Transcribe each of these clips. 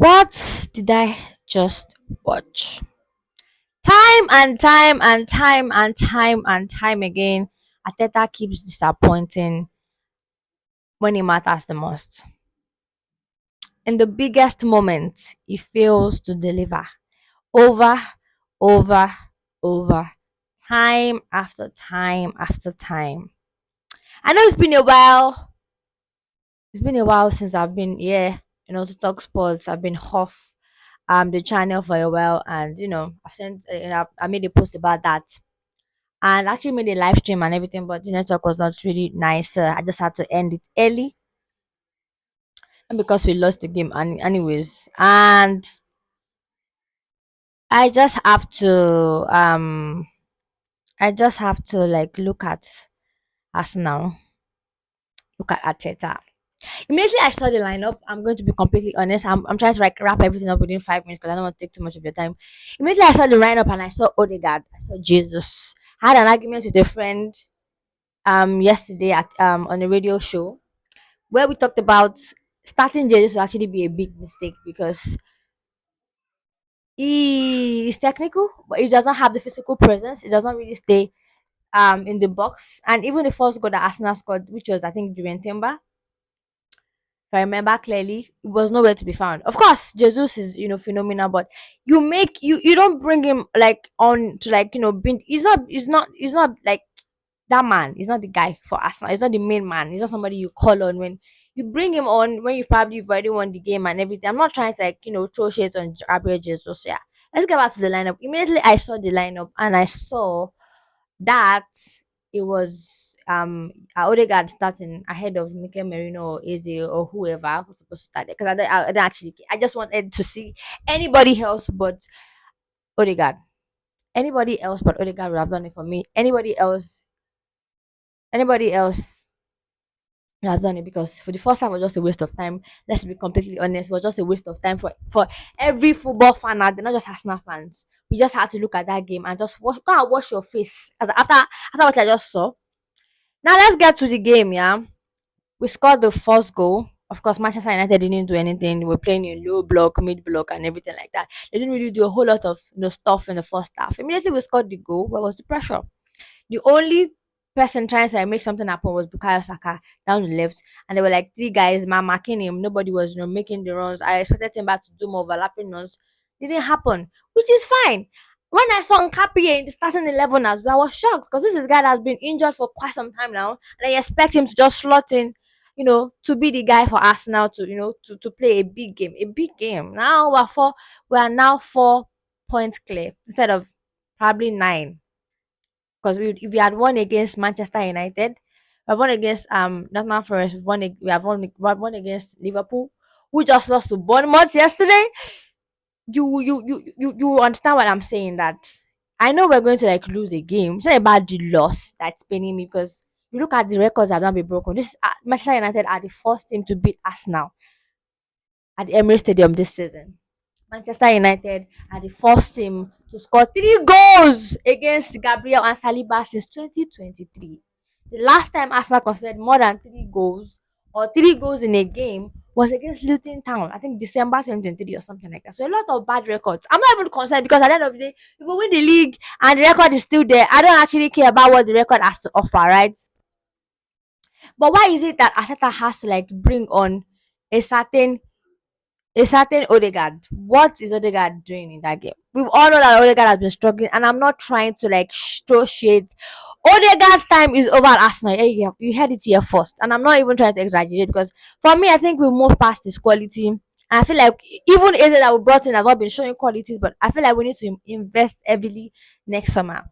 What did I just watch? Time and time and time and time and time again, Ateta keeps disappointing when it matters the most. In the biggest moment, he fails to deliver over, over, over, time after time after time. I know it's been a while. It's been a while since I've been here, to talk sports. I've been off the channel for a while, and I've sent I made a post about that, and actually made a live stream and everything, but the network was not really nice, so I just had to end it early, and because we lost the game and anyways, and I just have to like look at Arsenal, look at Arteta. Immediately I saw the lineup, I'm going to be completely honest. I'm trying to like wrap everything up within 5 minutes because I don't want to take too much of your time. Immediately I saw the lineup and I saw Odegaard, I saw Jesus. I had an argument with a friend yesterday at on a radio show where we talked about starting Jesus will actually be a big mistake because he is technical, but he does not have the physical presence. He does not really stay in the box. And even the first goal that Arsenal scored, which was I think during Timber, if I remember clearly, it was nowhere to be found. Of course, Jesus is phenomenal, but you don't bring him like on to like being. He's not like that man. He's not the guy for Arsenal. He's not the main man. He's not somebody you call on when you bring him on when you've already won the game and everything. I'm not trying to like throw shade on Gabriel Jesus. Yeah, let's get back to the lineup. Immediately, I saw the lineup and I saw that it was Odegaard starting ahead of Mikel Merino or Eze or whoever was supposed to start there because I don't actually care. I just wanted to see anybody else but Odegaard. Anybody else but Odegaard would have done it for me. Anybody else would have done it because for the first time it was just a waste of time. Let's be completely honest, it was just a waste of time for every football fan out there, not just Arsenal fans. We just had to look at that game and just go and wash your face after what I just saw. Now let's get to the game, yeah. We scored the first goal. Of course, Manchester United didn't do anything. They were playing in low block, mid block, and everything like that. They didn't really do a whole lot of stuff in the first half. Immediately we scored the goal. Where was the pressure? The only person trying to like, make something happen was Bukayo Saka down the left, and there were like three guys man marking him. Nobody was making the runs. I expected him back to do more overlapping runs. Didn't happen, which is fine. When I saw Nkapie in the starting 11 as well, I was shocked because this is a guy that has been injured for quite some time now, and I expect him to just slot in, to be the guy for Arsenal to, to play a big game, a big game. Now we are now 4 points clear instead of probably nine because if we had won against Manchester United, we have won against Nottingham Forest, we have won against Liverpool, who just lost to Bournemouth yesterday. You understand what I'm saying? That I know we're going to like lose a game. It's not about the loss that's paining me because you look at the records that have not been broken. This Manchester United are the first team to beat Arsenal at the Emirates Stadium this season. Manchester United are the first team to score 3 goals against Gabriel and Saliba since 2023. The last time Arsenal conceded more than 3 goals or 3 goals in a game was against Luton Town, I think December 2023 or something like that. So a lot of bad records. I'm not even concerned because at the end of the day, if we win the league and the record is still there, I don't actually care about what the record has to offer, right? But why is it that Arteta has to like bring on a certain Odegaard? What is Odegaard doing in that game? We all know that Odegaard has been struggling, and I'm not trying to like throw shade. Odegaard's time is over at Arsenal. You heard it here first, and I'm not even trying to exaggerate because for me, I think we moved past his quality. And I feel like even Eze that we brought in has not been showing qualities, but I feel like we need to invest heavily next summer.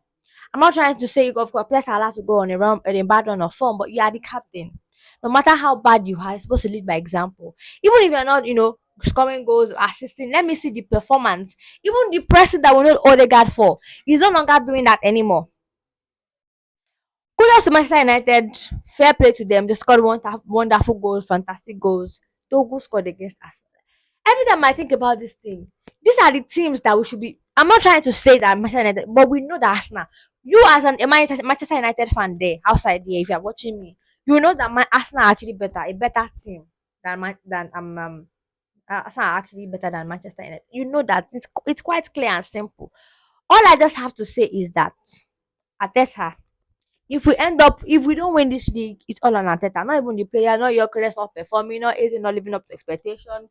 I'm not trying to say, of course, players are allowed to go on a bad run of form, but you are the captain. No matter how bad you are, you're supposed to lead by example. Even if you're not, scoring goals, assisting, let me see the performance. Even the person that we know Odegaard for, he's no longer doing that anymore. Kudos to Manchester United. Fair play to them. They scored wonderful goals, fantastic goals. Togo scored against us. Every time I think about this team, these are the teams that we should be. I'm not trying to say that Manchester United, but we know that Arsenal. You as a Manchester United fan there, outside there, if you're watching me, you know that my Arsenal are actually better, a better team than Arsenal are actually better than Manchester United. You know that it's quite clear and simple. All I just have to say is that Ateta, if we don't win this league, it's all on Ateta. Not even the player, not your career not performing, not easy, not living up to expectation,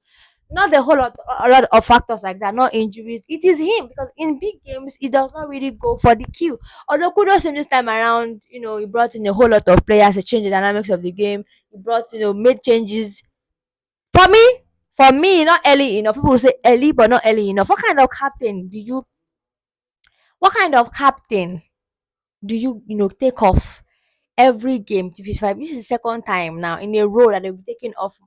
not the whole lot a lot of factors like that, not injuries. It is him because in big games he does not really go for the kill. Although kudos him this time around, he brought in a whole lot of players to change the dynamics of the game. He brought, made changes. For me, not early enough. People will say early, but not early enough. What kind of captain do you take off every game to 55? This is the second time now in a row that they'll be taking off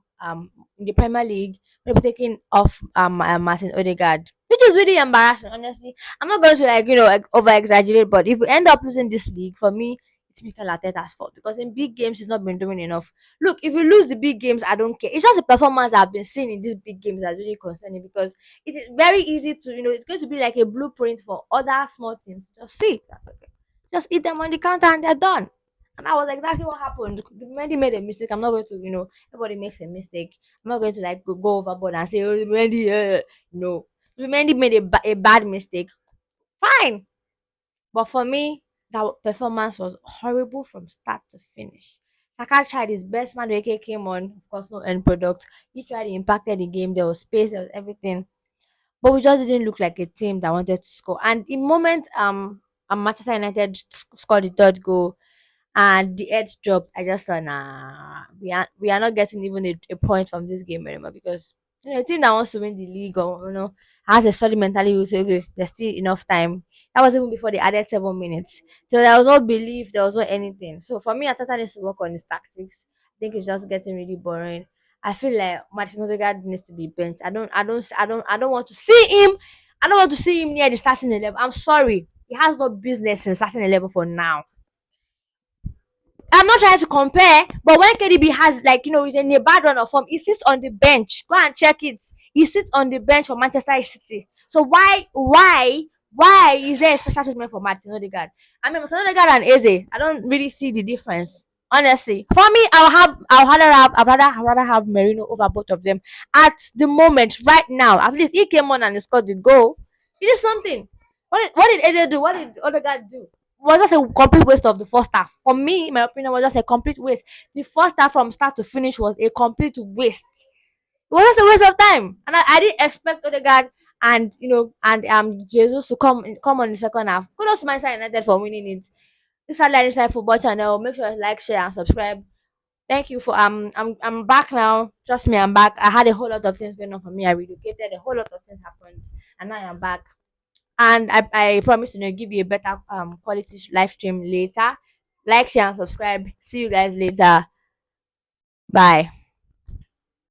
in the Premier League. They'll be taking off Martin Odegaard, which is really embarrassing. Honestly, I'm not going to like over exaggerate, but if we end up losing this league, for me, it's Mikel Arteta's fault because in big games he's not been doing enough. Look, if we lose the big games, I don't care. It's just the performance I've been seeing in these big games that's really concerning because it is very easy to it's going to be like a blueprint for other small teams. Just see, just eat them on the counter and they're done. And that was exactly what happened. Mendy made a mistake. I'm not going to, everybody makes a mistake. I'm not going to like go overboard and say, oh, Mendy, no. Mendy made a bad mistake. Fine. But for me, that performance was horrible from start to finish. Saka tried his best. Madueke came on. Of course, no end product. He tried, he impacted the game. There was space, there was everything. But we just didn't look like a team that wanted to score. And in moment Manchester United scored the third goal and the edge dropped, I just thought, nah, we are not getting even a point from this game anymore because a team that wants to win the league or has a solid mentality will say, okay, there's still enough time. That was even before they added 7 minutes. So there was no belief, there was no anything. So for me, Atata needs to work on his tactics. I think it's just getting really boring. I feel like Martin Odegaard needs to be benched. I don't want to see him. I don't want to see him near the starting 11. I'm sorry. He has no business in starting 11 for now. I'm not trying to compare, but when KDB has like is in a bad run of form, he sits on the bench. Go and check it. He sits on the bench for Manchester City. So why is there a special treatment for Martin Odegaard? I mean, Martin Odegaard and Eze, I don't really see the difference. Honestly, for me, I'd rather have Merino over both of them at the moment. Right now, at least he came on and he scored the goal. It is something. What did Eze do? What did Odegaard do? Was just a complete waste of the first half. For me, in my opinion, was just a complete waste. The first half from start to finish was a complete waste. It was just a waste of time. And I didn't expect Odegaard and Jesus to come on the second half. Kudos to Manchester United for winning it. This is Line Inside Football channel. Make sure you like, share, and subscribe. Thank you for I'm back now. Trust me, I'm back. I had a whole lot of things going on for me. I relocated, a whole lot of things happened, and now I'm back. And I promise to give you a better quality live stream later. Like, share, and subscribe. See you guys later. Bye.